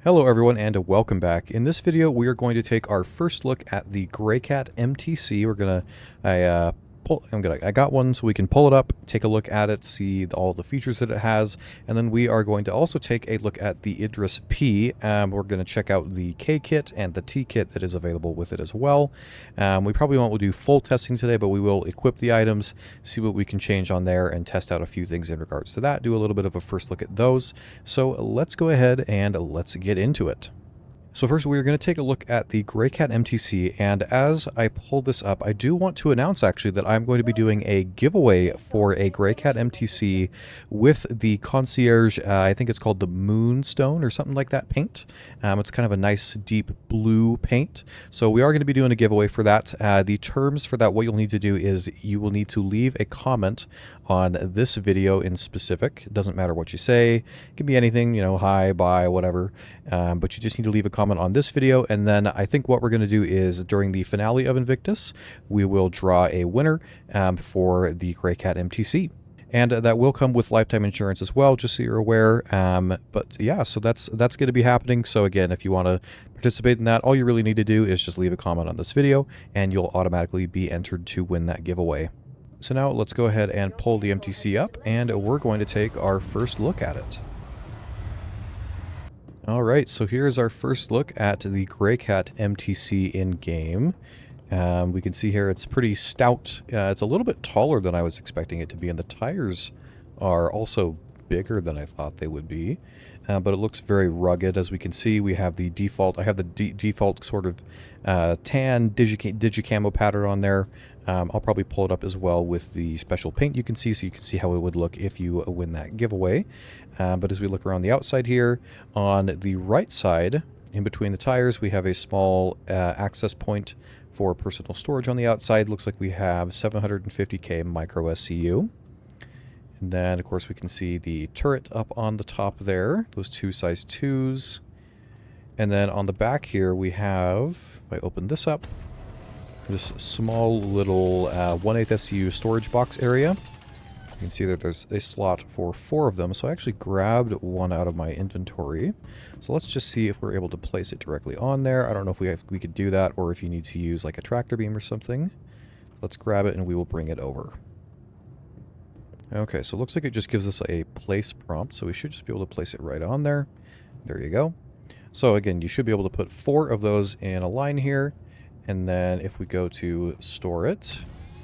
Hello everyone and welcome back. In this video we are going to take our first look at the Greycat MTC. I got one so we can pull it up, take a look at it, see all the features that it has, and then we are going to also take a look at the Idris-P. We're going to check out the K kit and the T kit that is available with it as well. We probably won't do full testing today, but we will equip the items, see what we can change on there, and test out a few things in regards to that, do a little bit of a first look at those. So let's go ahead and let's get into it. So first we're going to take a look at the Greycat MTC, and as I pull this up, I do want to announce actually that I'm going to be doing a giveaway for a Greycat MTC with the Concierge, I think it's called the Moonstone or something like that paint. It's kind of a nice deep blue paint. So we are going to be doing a giveaway for that. The terms for that, what you'll need to do is you will need to leave a comment on this video in specific. It doesn't matter what you say. It can be anything, you know, hi, bye, whatever. But you just need to leave a comment on this video, and then I think what we're going to do is during the finale of Invictus, we will draw a winner for the Greycat MTC. And that will come with lifetime insurance as well, just so you're aware. But yeah, so that's going to be happening. So again, if you want to participate in that, all you really need to do is just leave a comment on this video, and you'll automatically be entered to win that giveaway. So now let's go ahead and pull the MTC up, and we're going to take our first look at it. Alright, so here's our first look at the Greycat MTC in-game. We can see here it's pretty stout. It's a little bit taller than I was expecting it to be, and the tires are also bigger than I thought they would be. But it looks very rugged. As we can see, we have the default, I have the default sort of tan digicamo pattern on there. I'll probably pull it up as well with the special paint you can see, so you can see how it would look if you win that giveaway. But as we look around the outside here, on the right side, in between the tires, we have a small access point for personal storage on the outside. Looks like we have 750K micro SCU. And then, of course, we can see the turret up on the top there, those two size 2s. And then on the back here, we have, if I open this up, this small little 1/8 SCU storage box area. You can see that there's a slot for 4 of them, so I actually grabbed one out of my inventory. So let's just see if we're able to place it directly on there. I don't know if we could do that, or if you need to use like a tractor beam or something. Let's grab it and we will bring it over. Okay, so it looks like it just gives us a place prompt, so we should just be able to place it right on there. There you go. So again, you should be able to put 4 of those in a line here, and then if we go to store it,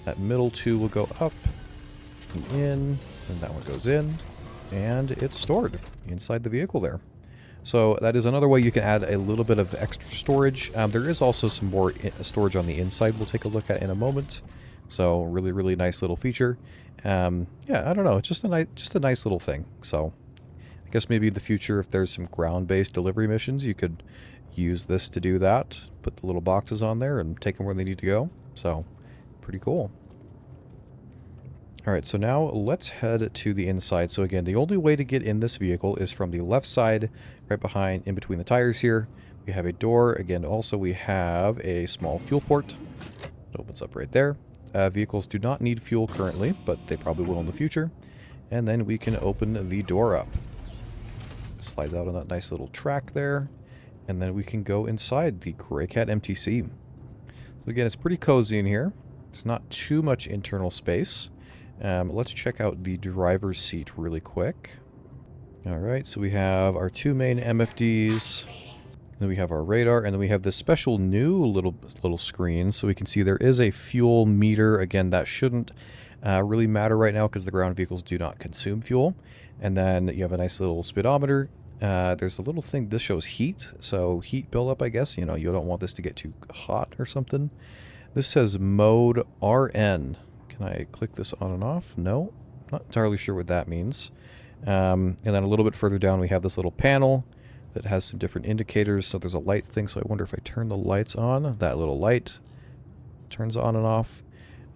that middle 2 will go up and in, and that one goes in, and it's stored inside the vehicle there. So that is another way you can add a little bit of extra storage. There is also some more storage on the inside we'll take a look at in a moment. So really nice little feature. Yeah, I don't know, it's just a nice little thing. So I guess maybe in the future, if there's some ground-based delivery missions, you could use this to do that. Put the little boxes on there and take them where they need to go. So pretty cool. Alright, so now let's head to the inside. So again, the only way to get in this vehicle is from the left side, right behind, in between the tires here. We have a door. Again, also we have a small fuel port. It opens up right there. Vehicles do not need fuel currently, but they probably will in the future. And then we can open the door up. It slides out on that nice little track there. And then we can go inside the Greycat MTC. So again, it's pretty cozy in here. There's not too much internal space. Let's check out the driver's seat really quick. Alright, so we have our 2 main MFDs. Then we have our radar, and then we have this special new little screen, so we can see there is a fuel meter. Again, that shouldn't really matter right now because the ground vehicles do not consume fuel. And then you have a nice little speedometer. There's a little thing, this shows heat, so heat buildup, I guess. You know, you don't want this to get too hot or something. This says mode RN. Can I click this on and off? No, not entirely sure what that means. And then a little bit further down we have this little panel that has some different indicators. So there's a light thing, so I wonder if I turn the lights on, that little light turns on and off.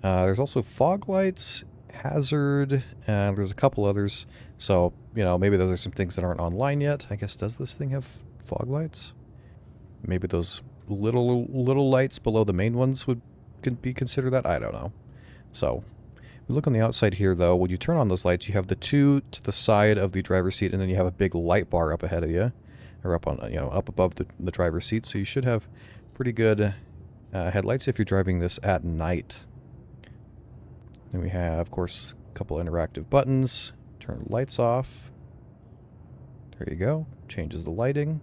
There's also fog lights, hazard, and there's a couple others. So, you know, maybe those are some things that aren't online yet. I guess, does this thing have fog lights? Maybe those little lights below the main ones could be considered that? I don't know. So, we look on the outside here, though. When you turn on those lights, you have the 2 to the side of the driver's seat, and then you have a big light bar up ahead of you. or up on, up above the driver's seat. So you should have pretty good headlights if you're driving this at night. Then we have, of course, a couple interactive buttons. Turn the lights off. There you go. Changes the lighting.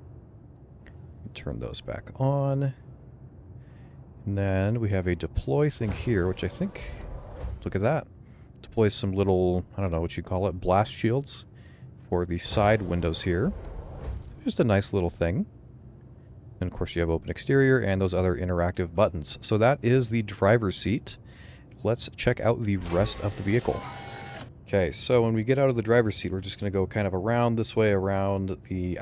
Turn those back on. And then we have a deploy thing here, which I think, look at that. Deploys some little, I don't know what you call it, blast shields for the side windows here. Just a nice little thing. And of course you have open exterior and those other interactive buttons. So that is the driver's seat. Let's check out the rest of the vehicle. Okay, so when we get out of the driver's seat, we're just going to go kind of around this way, around the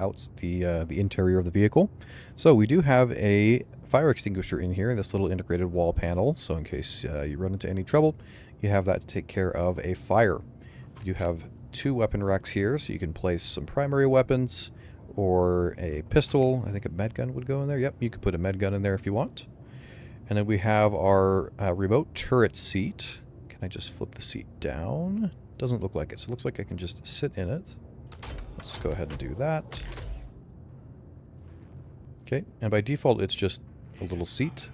interior of the vehicle. So we do have a fire extinguisher in here, this little integrated wall panel. So in case you run into any trouble, you have that to take care of a fire. You have 2 weapon racks here, so you can place some primary weapons or a pistol. I think a med gun would go in there. Yep, you could put a med gun in there if you want. And then we have our remote turret seat. Can I just flip the seat down? Doesn't look like it, so it looks like I can just sit in it. Let's go ahead and do that. Okay, and by default it's just a little seat.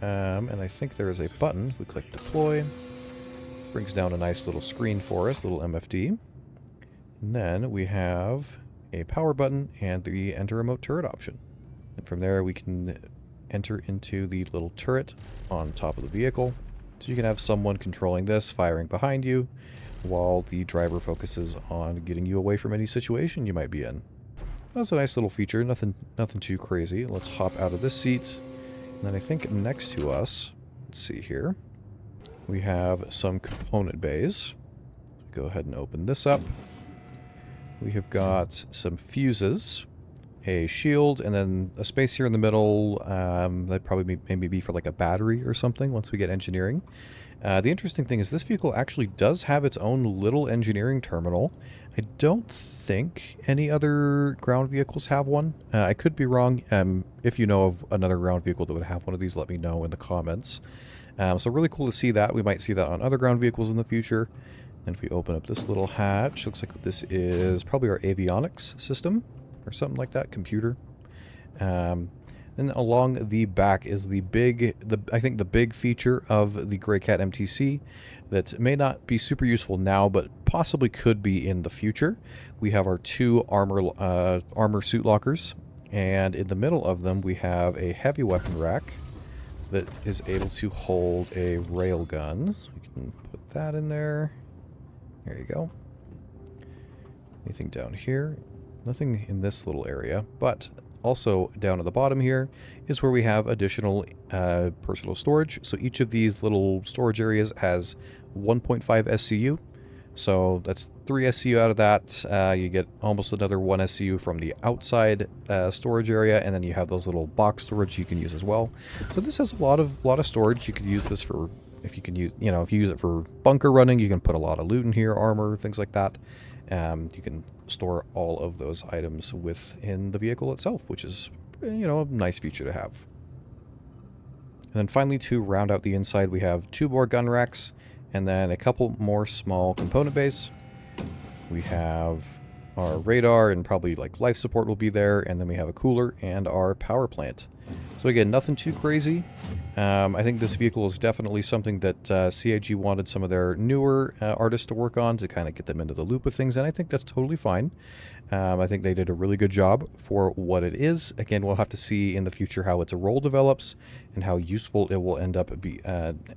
And I think there is a button. We click deploy. Brings down a nice little screen for us, little MFD. And then we have a power button and the enter remote turret option. And from there we can enter into the little turret on top of the vehicle. So you can have someone controlling this, firing behind you, while the driver focuses on getting you away from any situation you might be in. That's a nice little feature, nothing too crazy. Let's hop out of this seat. And then I think next to us, let's see here, we have some component bays. Go ahead and open this up. We have got some fuses, a shield, and then a space here in the middle. That'd probably maybe be for like a battery or something once we get engineering. The interesting thing is this vehicle actually does have its own little engineering terminal. I don't think any other ground vehicles have one. I could be wrong. If you know of another ground vehicle that would have one of these, let me know in the comments. So really cool to see that. We might see that on other ground vehicles in the future. And if we open up this little hatch, looks like this is probably our avionics system or something like that, computer. Then along the back is I think the big feature of the Greycat MTC that may not be super useful now, but possibly could be in the future. We have our 2 armor suit lockers, and in the middle of them we have a heavy weapon rack that is able to hold a railgun. So we can put that in there. There you go. Anything down here? Nothing in this little area, but also down at the bottom here is where we have additional personal storage. So each of these little storage areas has 1.5 SCU. So that's 3 SCU out of that. You get almost another 1 SCU from the outside storage area, and then you have those little box storage you can use as well. So this has a lot of storage. You could use this for, if you use it for bunker running, you can put a lot of loot in here, armor, things like that. You can store all of those items within the vehicle itself, which is, a nice feature to have. And then finally, to round out the inside, we have 2 more gun racks, and then a couple more small component bays. We have our radar, and probably like life support will be there, and then we have a cooler and our power plant. So again, nothing too crazy. I think this vehicle is definitely something that CIG wanted some of their newer artists to work on to kind of get them into the loop of things, and I think that's totally fine. I think they did a really good job for what it is. Again, we'll have to see in the future how its role develops and how useful it will end up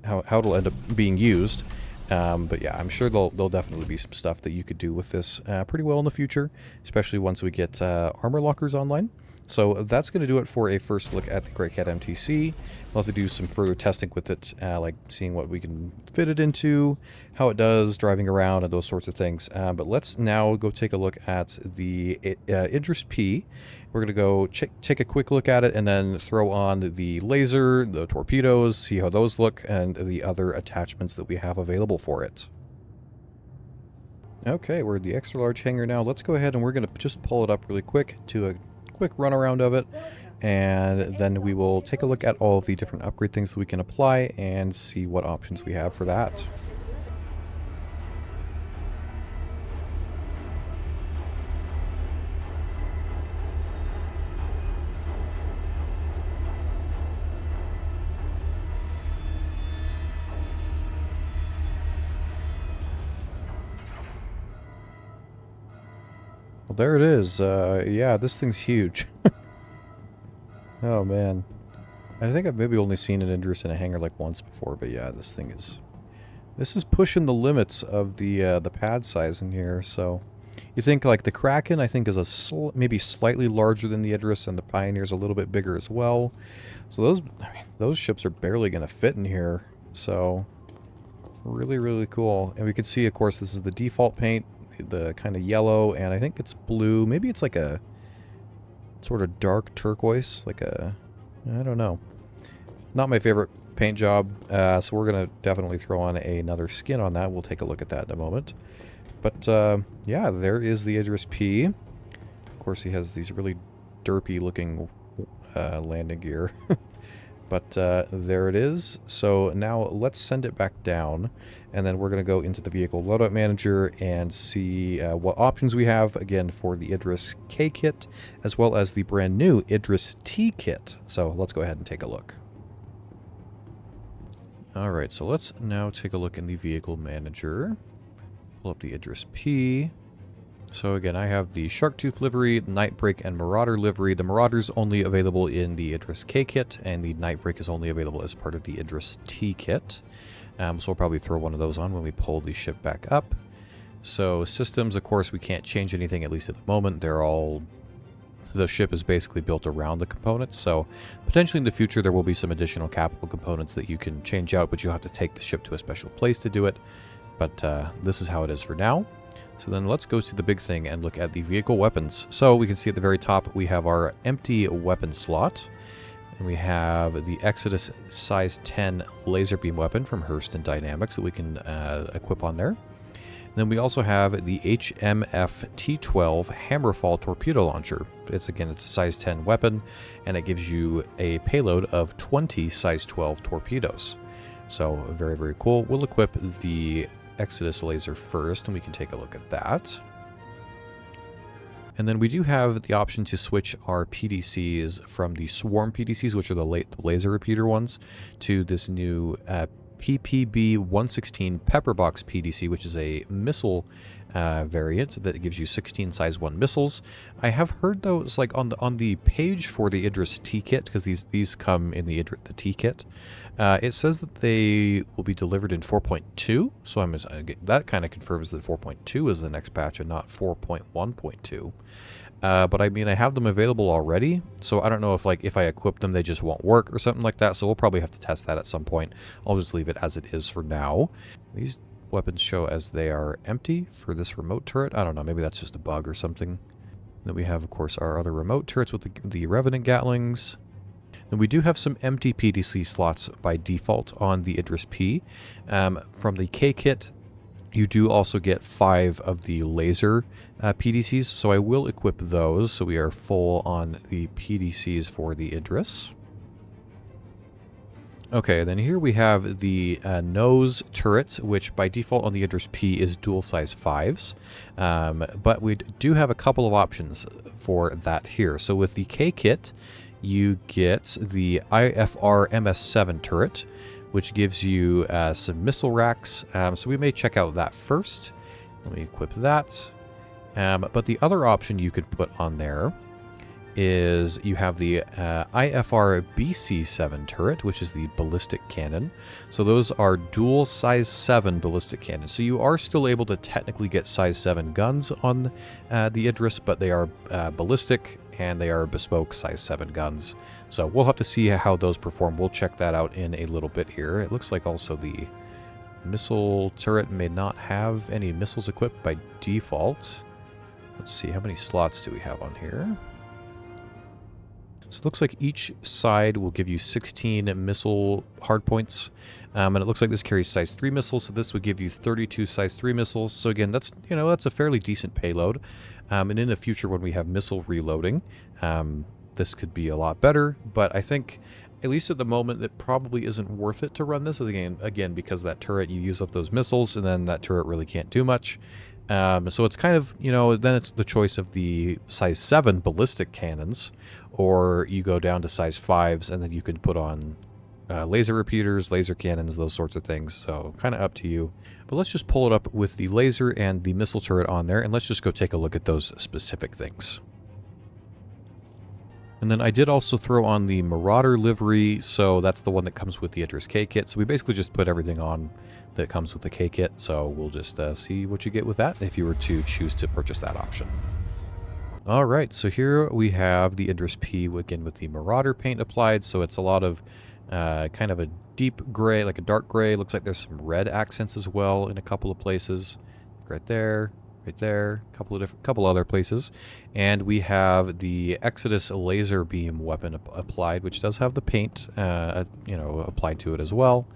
how it'll end up being used. But yeah, I'm sure there'll definitely be some stuff that you could do with this pretty well in the future, especially once we get armor lockers online. So that's going to do it for a first look at the Greycat MTC. We'll have to do some further testing with it, like seeing what we can fit it into, how it does, driving around, and those sorts of things. But let's now go take a look at the Idris-P. We're going to go take a quick look at it and then throw on the laser, the torpedoes, see how those look, and the other attachments that we have available for it. Okay, we're at the extra large hangar now. Let's go ahead and we're going to just pull it up really quick to a quick run around of it, and then we will take a look at all of the different upgrade things that we can apply and see what options we have for that. Well, there it is. Yeah, this thing's huge. Oh, man. I think I've maybe only seen an Idris in a hangar like once before, but yeah, this thing is... This is pushing the limits of the pad size in here, so... You think, like, the Kraken, I think, is a maybe slightly larger than the Idris, and the Pioneer's a little bit bigger as well. So those, I mean, those ships are barely going to fit in here, so... Really, really cool. And we can see, of course, this is the default paint, the kind of yellow, and I think it's blue. Maybe it's like a sort of dark turquoise, like a... I don't know. Not my favorite paint job, so we're going to definitely throw on another skin on that. We'll take a look at that in a moment. But, yeah, there is the Idris-P. Of course, he has these really derpy-looking landing gear. But there it is. So now let's send it back down, and then we're going to go into the Vehicle Loadout Manager and see what options we have, again, for the Idris K kit, as well as the brand new Idris T kit. So let's go ahead and take a look. Alright, so let's now take a look in the Vehicle Manager. Pull up the Idris-P. So again, I have the Sharktooth livery, Nightbreak, and Marauder livery. The Marauder's only available in the Idris K kit, and the Nightbreak is only available as part of the Idris T kit. So we'll probably throw one of those on when we pull the ship back up. So systems, of course, we can't change anything, at least at the moment. They're all... The ship is basically built around the components, so potentially in the future there will be some additional capital components that you can change out, but you'll have to take the ship to a special place to do it. But this is how it is for now. So then let's go to the big thing and look at the vehicle weapons. So we can see at the very top we have our empty weapon slot. And we have the Exodus size 10 laser beam weapon from Hurst and Dynamics that we can equip on there. And then we also have the HMF T12 Hammerfall torpedo launcher. It's a size 10 weapon, and it gives you a payload of 20 size 12 torpedoes. So very, very cool. We'll equip the Exodus laser first, and we can take a look at that. And then we do have the option to switch our PDCs from the Swarm PDCs, which are the laser repeater ones, to this new PPB-116 Pepperbox PDC, which is a missile variant that gives you 16 size 1 missiles. I have heard, though, it's like on the page for the Idris T kit, because these come in the T kit, it says that they will be delivered in 4.2, so that kind of confirms that 4.2 is the next batch and not 4.1.2. But I mean, I have them available already, so I don't know if I equip them, they just won't work or something like that, so we'll probably have to test that at some point. I'll just leave it as it is for now. These weapons show as they are empty for this remote turret. I don't know, maybe that's just a bug or something. Then we have, of course, our other remote turrets with the Revenant Gatlings. And we do have some empty PDC slots by default on the Idris-P. From the K kit, you do also get 5 of the laser PDCs, so I will equip those, so we are full on the PDCs for the Idris. Okay, then here we have the nose turret, which by default on the Idris-P is dual size 5s. But we do have a couple of options for that here. So with the K kit, you get the IFR MS7 turret, which gives you some missile racks. So we may check out that first. Let me equip that. But the other option you could put on there is you have the IFR BC7 turret, which is the ballistic cannon. So those are dual size 7 ballistic cannons. So you are still able to technically get size 7 guns on the Idris, but they are ballistic and they are bespoke size 7 guns. So we'll have to see how those perform. We'll check that out in a little bit here. It looks like also the missile turret may not have any missiles equipped by default. Let's see, how many slots do we have on here? So it looks like each side will give you 16 missile hardpoints. And it looks like this carries size 3 missiles, so this would give you 32 size 3 missiles. So again, that's a fairly decent payload. And in the future when we have missile reloading, this could be a lot better. But I think, at least at the moment, it probably isn't worth it to run this. Again, because that turret, you use up those missiles, and then that turret really can't do much. So it's kind of, then it's the choice of the size 7 ballistic cannons, or you go down to size 5s, and then you can put on laser repeaters, laser cannons, those sorts of things. So kind of up to you. But let's just pull it up with the laser and the missile turret on there, and let's just go take a look at those specific things. And then I did also throw on the Marauder livery, so that's the one that comes with the Idris-K kit. So we basically just put everything on that comes with the K kit, so we'll just see what you get with that if you were to choose to purchase that option. Alright, so here we have the Idris-P, again with the Marauder paint applied, so it's a lot of kind of a deep gray, like a dark gray. Looks like there's some red accents as well in a couple of places. Right there, couple other places. And we have the Exodus laser beam weapon applied, which does have the paint, applied to it as well.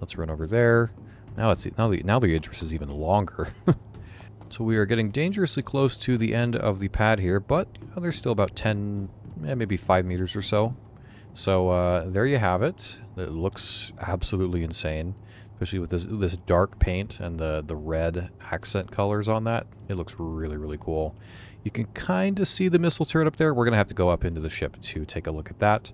Let's run over there. Now the Idris is even longer. So we are getting dangerously close to the end of the pad here, but there's still about 10, maybe 5 meters or so. So there you have it. It looks absolutely insane, especially with this dark paint and the red accent colors on that. It looks really, really cool. You can kind of see the missile turret up there. We're going to have to go up into the ship to take a look at that.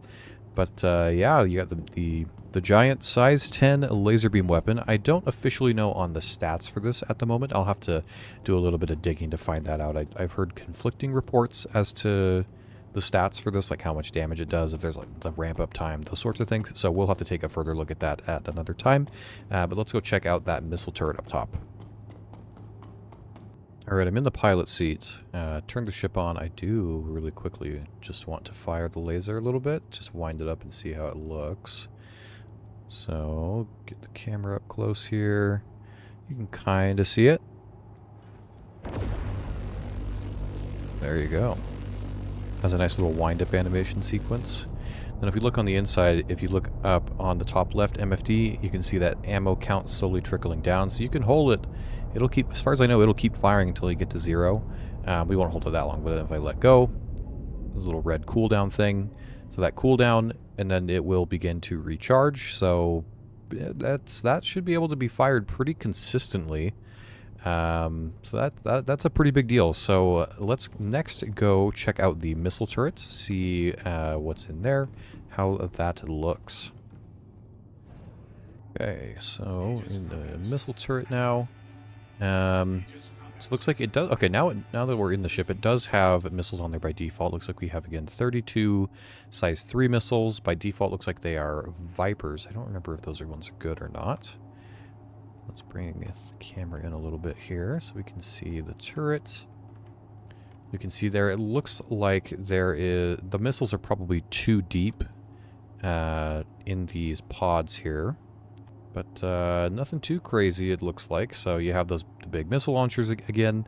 But yeah, you got the giant size 10 laser beam weapon. I don't officially know on the stats for this at the moment. I'll have to do a little bit of digging to find that out. I've heard conflicting reports as to the stats for this, like how much damage it does, if there's like the ramp up time, those sorts of things. So we'll have to take a further look at that at another time. But let's go check out that missile turret up top. Alright, I'm in the pilot seat. Turn the ship on. I do really quickly just want to fire the laser a little bit. Just wind it up and see how it looks. So, get the camera up close here. You can kind of see it. There you go. Has a nice little wind-up animation sequence. Then if we look on the inside, if you look up on the top left MFD, you can see that ammo count slowly trickling down. So you can hold it. It'll keep, as far as I know, it'll keep firing until you get to 0. We won't hold it that long, but if I let go, there's a little red cooldown thing. So that cooldown, and then it will begin to recharge. So that should be able to be fired pretty consistently. So that's a pretty big deal. So let's next go check out the missile turrets, see what's in there, how that looks. Okay, so in the missile turret now. So it looks like it does. Okay, now that we're in the ship, it does have missiles on there by default. Looks like we have, again, 32 size 3 missiles. By default, looks like they are Vipers. I don't remember if those ones are good or not. Let's bring the camera in a little bit here so we can see the turret. You can see there, it looks like the missiles are probably too deep in these pods here. But nothing too crazy, it looks like. So you have the big missile launchers again.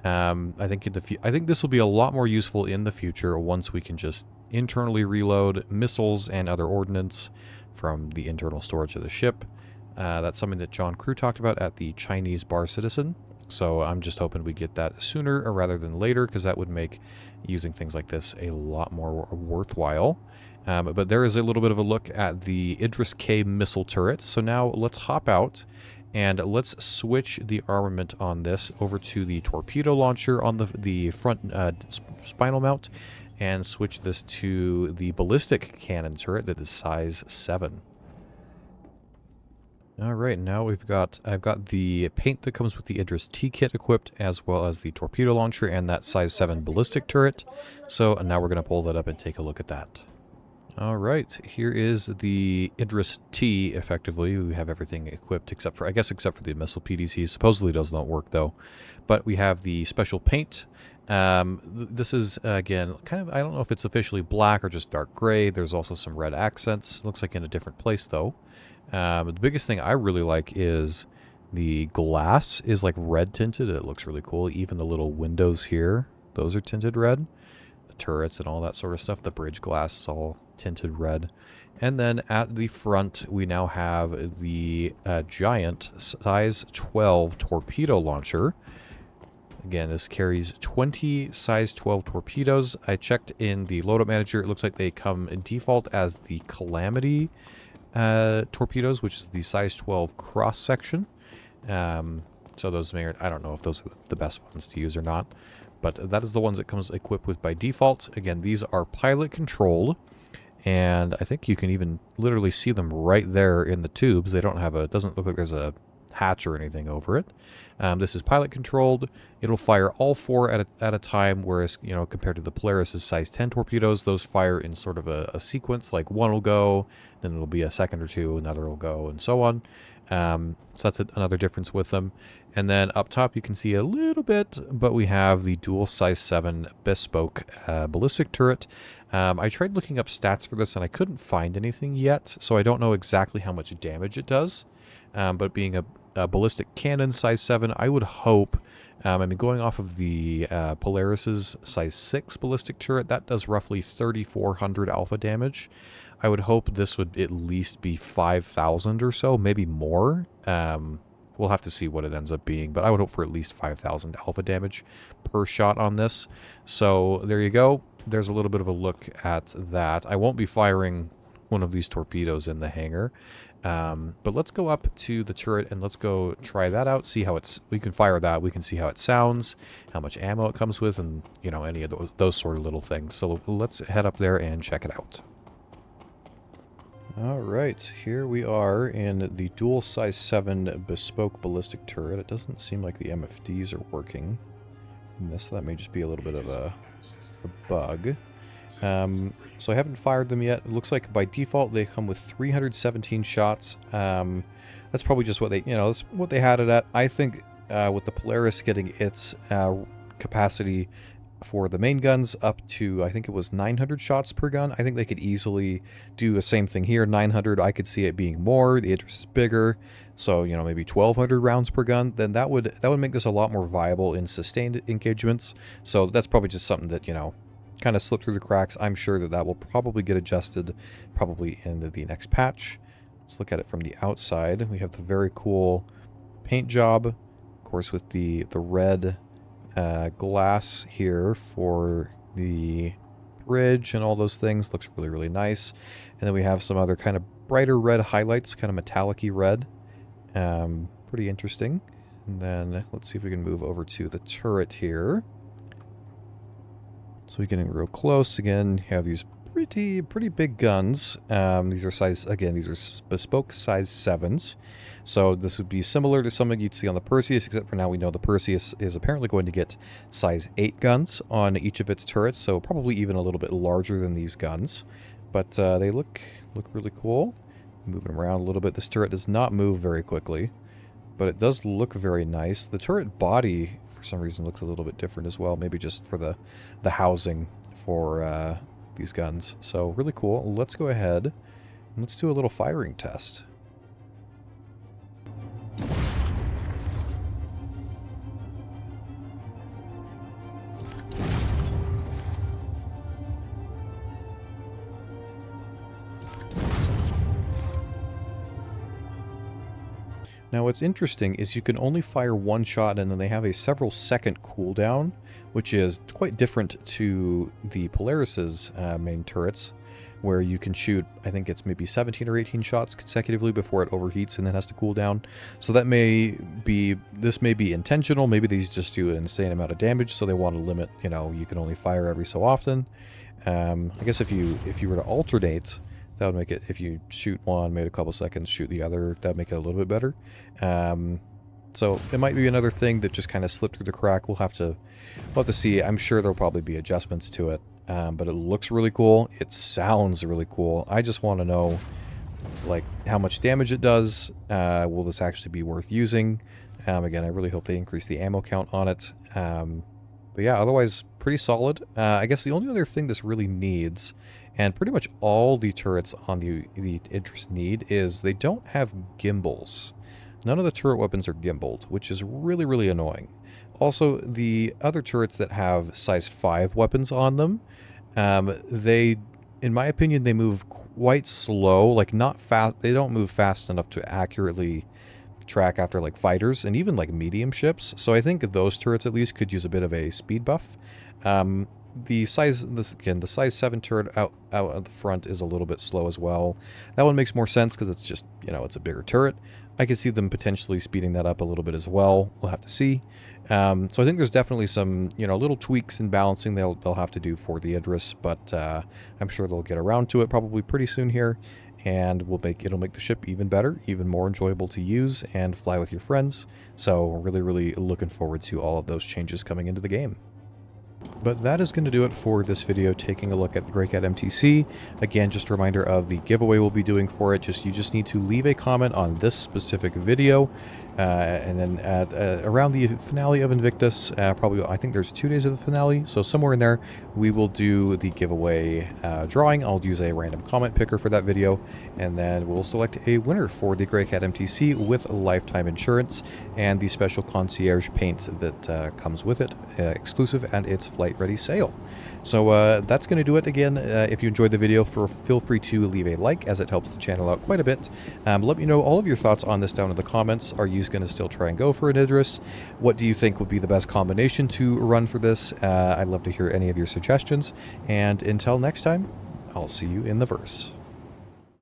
I think this will be a lot more useful in the future once we can just internally reload missiles and other ordnance from the internal storage of the ship. That's something that John Crew talked about at the Chinese Bar Citizen. So I'm just hoping we get that sooner rather than later, because that would make using things like this a lot more worthwhile. But there is a little bit of a look at the Idris-K missile turret. So now let's hop out and let's switch the armament on this over to the torpedo launcher on the front spinal mount, and switch this to the ballistic cannon turret that is size 7. Alright, now I've got the paint that comes with the Idris-T kit equipped, as well as the torpedo launcher and that size 7 ballistic turret. So now we're going to pull that up and take a look at that. Alright, here is the Idris-T, effectively. We have everything equipped except for the missile PDCs. Supposedly those don't work though. But we have the special paint. This is, again, kind of, I don't know if it's officially black or just dark gray. There's also some red accents. Looks like in a different place though. The biggest thing I really like is the glass is like red tinted. It looks really cool. Even the little windows here, those are tinted red. The turrets and all that sort of stuff. The bridge glass is all tinted red. And then at the front, we now have the giant size 12 torpedo launcher. Again, this carries 20 size 12 torpedoes. I checked in the loadout manager. It looks like they come in default as the Calamity torpedoes, which is the size 12 cross section. So those I don't know if those are the best ones to use or not, but that is the ones that comes equipped with by default. Again, these are pilot controlled, And I think you can even literally see them right there in the tubes. They don't have a, it doesn't look like there's a hatch or anything over it. This is pilot controlled. It'll fire all 4 at a time, whereas, you know, compared to the Polaris' size 10 torpedoes, those fire in sort of a sequence, like one will go, then it'll be a second or two, another will go, and so on. So that's another difference with them. And then up top you can see a little bit, but we have the dual size 7 bespoke ballistic turret. I tried looking up stats for this and I couldn't find anything yet, so I don't know exactly how much damage it does. But being a ballistic cannon size 7, I would hope, I mean, going off of the Polaris's size 6 ballistic turret, that does roughly 3,400 alpha damage. I would hope this would at least be 5,000 or so, maybe more. We'll have to see what it ends up being, but I would hope for at least 5,000 alpha damage per shot on this. So there you go. There's a little bit of a look at that. I won't be firing one of these torpedoes in the hangar. But let's go up to the turret and let's go try that out, see how it's, we can fire that, we can see how it sounds, how much ammo it comes with, and, you know, any of those sort of little things. So let's head up there and check it out. Alright, here we are in the dual size 7 bespoke ballistic turret. It doesn't seem like the MFDs are working in this, so that may just be a little bit of a bug. So I haven't fired them yet. It looks like by default they come with 317 shots. That's probably just what they, you know, that's what they had it at. I think with the Polaris getting its capacity for the main guns up to, I think it was 900 shots per gun, I think they could easily do the same thing here. 900, I could see it being more. The Idris is bigger, so, you know, maybe 1,200 rounds per gun. Then that would make this a lot more viable in sustained engagements. So that's probably just something that, you know, kind of slipped through the cracks. I'm sure that will probably get adjusted probably in the next patch. Let's look at it from the outside. We have the very cool paint job, of course, with the red glass here for the bridge and all those things. Looks really, really nice. And then we have some other kind of brighter red highlights, kind of metallic-y red. Pretty interesting. And then let's see if we can move over to the turret here. So we get in real close. Again, you have these pretty big guns. These are these are bespoke size 7s. So this would be similar to something you'd see on the Perseus, except for now we know the Perseus is apparently going to get size 8 guns on each of its turrets, so probably even a little bit larger than these guns. But they look really cool. Moving around a little bit. This turret does not move very quickly, but it does look very nice. The turret body, for some reason, looks a little bit different as well. Maybe just for the housing for these guns. So really cool. Let's go ahead and let's do a little firing test. Now what's interesting is you can only fire one shot and then they have a several second cooldown, which is quite different to the Polaris's main turrets, where you can shoot, I think it's maybe 17 or 18 shots consecutively before it overheats and then has to cool down. So that this may be intentional, maybe these just do an insane amount of damage, so they want to limit, you know, you can only fire every so often. I guess if you were to alternate, that would make it, if you shoot one, wait a couple seconds, shoot the other, that would make it a little bit better. So it might be another thing that just kind of slipped through the crack. We'll have to see. I'm sure there'll probably be adjustments to it. But it looks really cool. It sounds really cool. I just want to know, like, how much damage it does. Will this actually be worth using? Again, I really hope they increase the ammo count on it. But yeah, otherwise, pretty solid. I guess the only other thing this really needs, and pretty much all the turrets on the Idris need, is they don't have gimbals. None of the turret weapons are gimbaled, which is really, really annoying. Also, the other turrets that have size 5 weapons on them, they, in my opinion, they move quite slow, like not fast. They don't move fast enough to accurately track after like fighters and even like medium ships. So I think those turrets at least could use a bit of a speed buff. the size, the size 7 turret out at the front is a little bit slow as well. That one makes more sense because it's just, it's a bigger turret. I could see them potentially speeding that up a little bit as well. We'll have to see. So I think there's definitely some, little tweaks and balancing they'll have to do for the Idris, but I'm sure they'll get around to it probably pretty soon here, and it'll make the ship even better, even more enjoyable to use and fly with your friends. So really, really looking forward to all of those changes coming into the game. But that is going to do it for this video, taking a look at the Greycat MTC. Again, just a reminder of the giveaway we'll be doing for it. You just need to leave a comment on this specific video, and then at around the finale of Invictus, probably I think there's 2 days of the finale, so somewhere in there we will do the giveaway drawing. I'll use a random comment picker for that video, and then we'll select a winner for the Greycat MTC with lifetime insurance and the special concierge paint that comes with it, exclusive, and it's flight ready sale. So that's going to do it. Again, if you enjoyed the video, feel free to leave a like, as it helps the channel out quite a bit. Let me know all of your thoughts on this down in the comments. Are you going to still try and go for an Idris? What do you think would be the best combination to run for this? I'd love to hear any of your suggestions. And until next time, I'll see you in the verse.